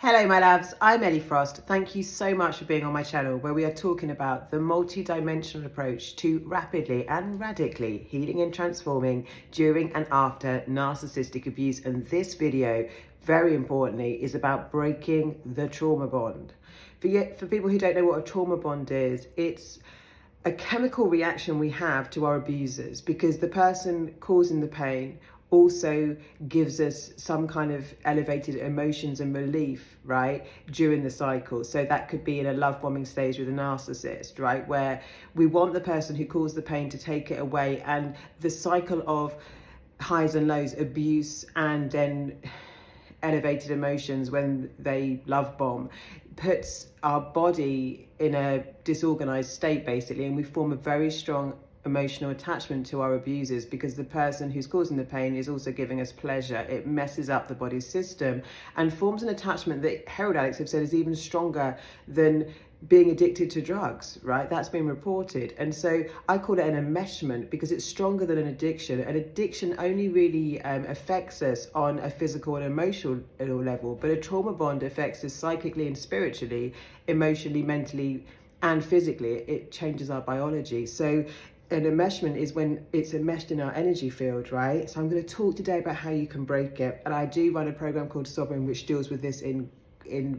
Hello my loves, I'm Ellie Frost. Thank you so much for being on my channel where we are talking about the multi-dimensional approach to rapidly and radically healing and transforming during and after narcissistic abuse. And this video, very importantly, is about breaking the trauma bond. For people who don't know what a trauma bond is, it's a chemical reaction we have to our abusers because the person causing the pain also gives us some kind of elevated emotions and relief, right, during the cycle. So that could be in a love bombing stage with a narcissist, right, where we want the person who caused the pain to take it away, and the cycle of highs and lows, abuse and then elevated emotions when they love bomb puts our body in a disorganized state basically, and we form a very strong emotional attachment to our abusers because the person who's causing the pain is also giving us pleasure. It messes up the body's system and forms an attachment that heroin addicts have said is even stronger than being addicted to drugs, right? That's been reported. And so I call it an enmeshment because it's stronger than an addiction. An addiction only really affects us on a physical and emotional level, but a trauma bond affects us psychically and spiritually, emotionally, mentally, and physically. It changes our biology. So an enmeshment is when it's enmeshed in our energy field, right? So I'm going to talk today about how you can break it. And I do run a program called Sovereign, which deals with this in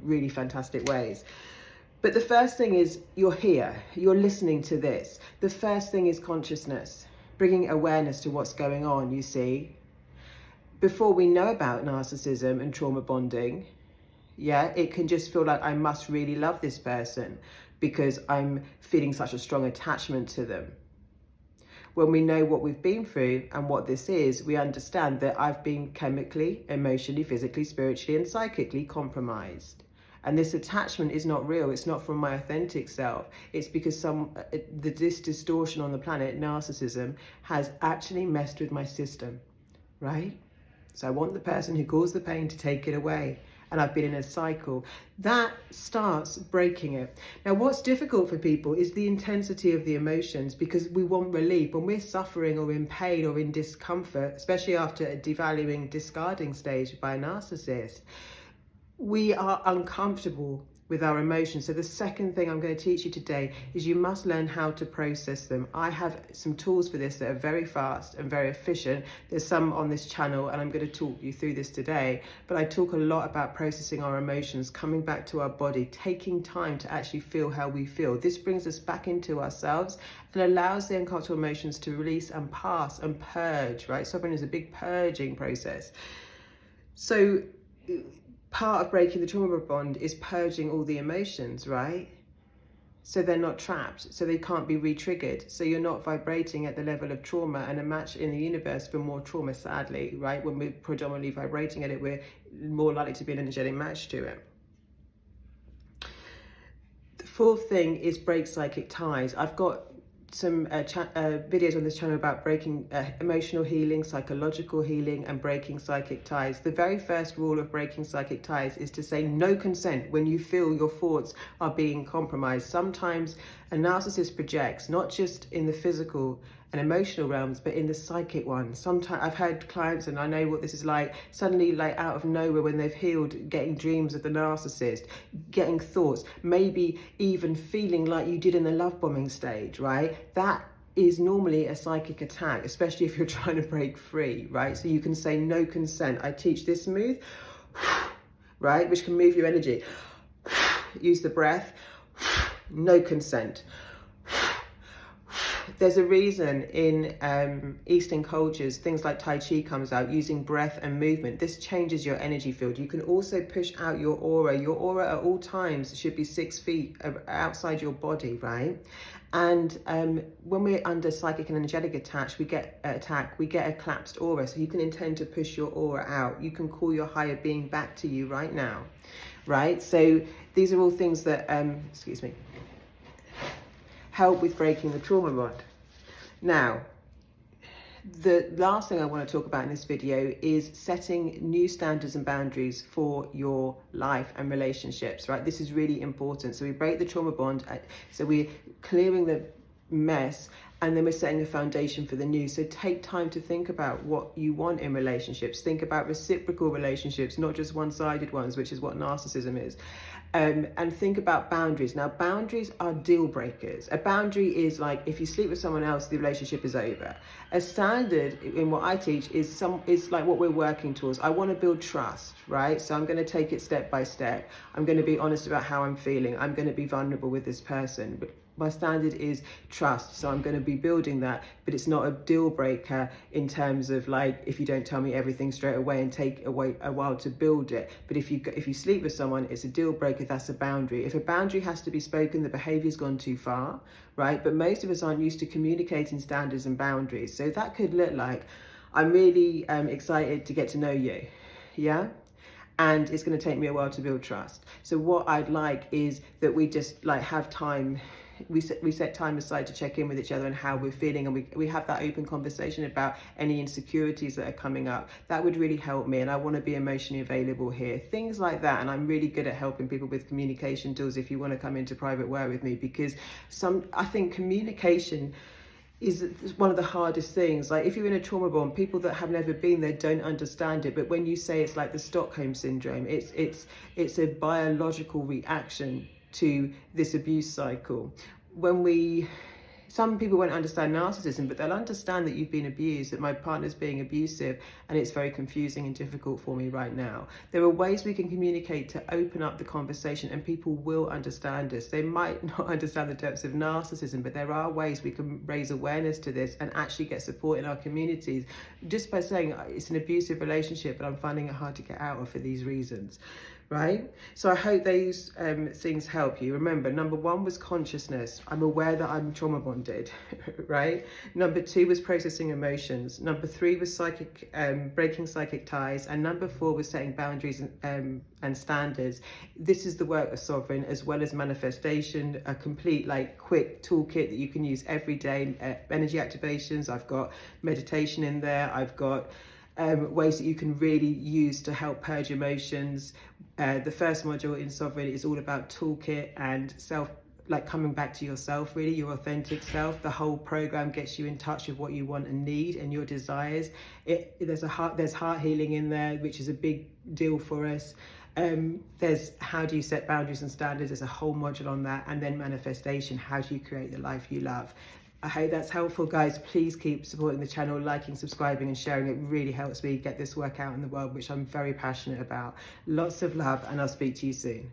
really fantastic ways. But the first thing is you're here, you're listening to this. The first thing is consciousness, bringing awareness to what's going on, you see. Before we know about narcissism and trauma bonding, yeah, it can just feel like I must really love this person because I'm feeling such a strong attachment to them. When we know what we've been through and what this is, we understand that I've been chemically, emotionally, physically, spiritually, and psychically compromised. And this attachment is not real. It's not from my authentic self. It's because this distortion on the planet, narcissism, has actually messed with my system, right? So I want the person who caused the pain to take it away. And I've been in a cycle. That starts breaking it. Now, what's difficult for people is the intensity of the emotions because we want relief. When we're suffering or in pain or in discomfort, especially after a devaluing, discarding stage by a narcissist, we are uncomfortable with our emotions. So the second thing I'm going to teach you today is you must learn how to process them. I have some tools for this that are very fast and very efficient. There's some on this channel and I'm going to talk you through this today. But I talk a lot about processing our emotions, coming back to our body, taking time to actually feel how we feel. This brings us back into ourselves and allows the uncomfortable emotions to release and pass and purge, right? Sovereign is a big purging process. So part of breaking the trauma bond is purging all the emotions, right? So they're not trapped, so they can't be re-triggered. So you're not vibrating at the level of trauma and a match in the universe for more trauma, sadly, right? When we're predominantly vibrating at it, we're more likely to be an energetic match to it. The fourth thing is break psychic ties. I've got some videos on this channel about breaking emotional healing, psychological healing, and breaking psychic ties. The very first rule of breaking psychic ties is to say no consent when you feel your thoughts are being compromised. Sometimes a narcissist projects not just in the physical and emotional realms, but in the psychic one. Sometimes I've had clients, and I know what this is like, suddenly like out of nowhere when they've healed, getting dreams of the narcissist, getting thoughts, maybe even feeling like you did in the love bombing stage, right? That is normally a psychic attack, especially if you're trying to break free, right? So you can say no consent. I teach this move, right, which can move your energy. Use the breath, no consent. There's a reason in Eastern cultures, things like Tai Chi comes out using breath and movement. This changes your energy field. You can also push out your aura. Your aura at all times should be 6 feet outside your body, right? And when we're under psychic and energetic attack, we get a collapsed aura. So you can intend to push your aura out. You can call your higher being back to you right now, right? So these are all things that, help with breaking the trauma bond. Now, the last thing I want to talk about in this video is setting new standards and boundaries for your life and relationships, right? This is really important. So we break the trauma bond. So we're clearing the mess, and then we're setting a foundation for the new. So take time to think about what you want in relationships. Think about reciprocal relationships, not just one-sided ones, which is what narcissism is. And think about boundaries. Now, boundaries are deal breakers. A boundary is like, if you sleep with someone else, the relationship is over. A standard in what I teach is like what we're working towards. I want to build trust, right? So I'm going to take it step by step. I'm going to be honest about how I'm feeling. I'm going to be vulnerable with this person. But my standard is trust, so I'm going to be building that, but it's not a deal breaker in terms of like, if you don't tell me everything straight away and take away a while to build it. But if you sleep with someone, it's a deal breaker. That's a boundary. If a boundary has to be spoken, the behavior's gone too far, right? But most of us aren't used to communicating standards and boundaries. So that could look like, I'm really excited to get to know you, yeah? And it's going to take me a while to build trust. So what I'd like is that we just like have time. We set time aside to check in with each other and how we're feeling, and we have that open conversation about any insecurities that are coming up. That would really help me, and I want to be emotionally available here. Things like that. And I'm really good at helping people with communication tools if you want to come into private work with me, because I think communication is one of the hardest things. Like if you're in a trauma bond, people that have never been there don't understand it. But when you say it's like the Stockholm syndrome, it's a biological reaction to this abuse cycle. Some people won't understand narcissism, but they'll understand that you've been abused, that my partner's being abusive, and it's very confusing and difficult for me right now. There are ways we can communicate to open up the conversation, and people will understand us. They might not understand the depths of narcissism, but there are ways we can raise awareness to this and actually get support in our communities just by saying it's an abusive relationship, but I'm finding it hard to get out of for these reasons. Right? So I hope those things help you. Remember, number one was consciousness. I'm aware that I'm trauma bonded, right? Number two was processing emotions. Number three was breaking psychic ties. And number four was setting boundaries and standards. This is the work of Sovereign, as well as manifestation, a complete quick toolkit that you can use every day. Energy activations, I've got meditation in there. I've got ways that you can really use to help purge emotions. The first module in Sovereign is all about toolkit and coming back to yourself, really, your authentic self. The whole program gets you in touch with what you want and need and your desires. There's heart healing in there, which is a big deal for us. There's how do you set boundaries and standards. There's a whole module on that. And then manifestation, how do you create the life you love? I hope that's helpful, guys. Please keep supporting the channel, liking, subscribing and sharing. It really helps me get this work out in the world, which I'm very passionate about. Lots of love, and I'll speak to you soon.